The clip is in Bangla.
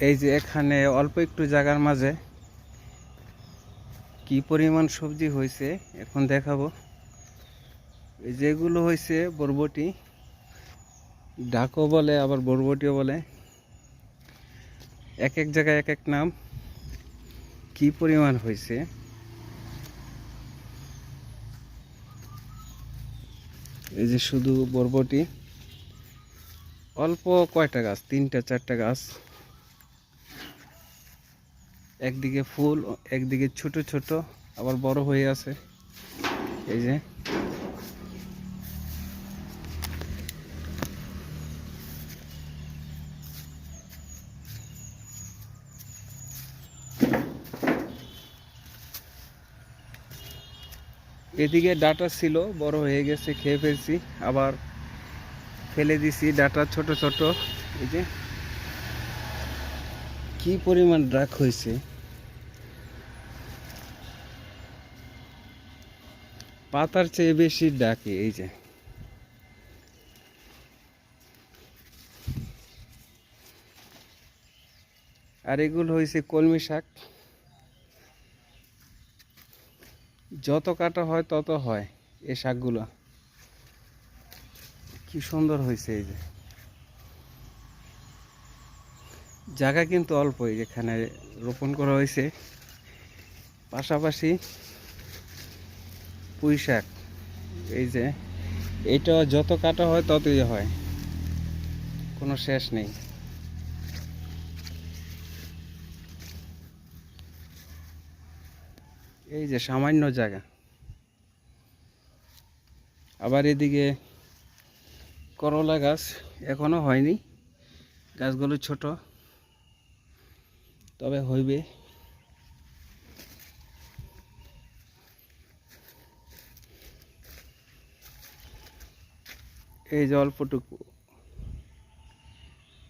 এই যে এখানে অল্প একটু জায়গার মাঝে কি পরিমাণ সবজি হয়েছে এখন দেখাবো। এই যেগুলো হয়েছে বরবটি, ডাকও বলে আবার বরবটিও বলে, এক এক জায়গায় এক এক নাম। কি পরিমাণ হয়েছে, এই যে শুধু বরবটি, অল্প কয়টা গাছ, 3-4টা গাছ, একদিকে ফুল একদিকে ছোট ছোট আবার বড় হয়ে আছে। এই যে এদিকে ডাটা ছিল, বড় হয়ে গেছে, খেয়ে ফেলছি, আবার ফেলে দিছি ডাটা ছোট ছোট। এই যে কি পরিমাণ ডাক হয়েছে, পাতার চেয়ে বেশি ডাকে। এই যে আর এগুলো হয়েছে কলমি শাক, যত কাটা হয় তত হয়। এই শাকগুলো কি সুন্দর হয়েছে। এই যে জায়গা কিন্তু অল্প, এখানে রোপণ করা হয়েছে। পাশাপাশি পুঁই শাক, এই যে এটা যত কাটা হয় ততই হয়, কোনো শেষ নেই। এই যে সামান্য জায়গা। আবার এদিকে করলা গাছ এখনো হয়নি, গাছগুলো ছোট, তবে হইবে। এই যে অল্পটুকু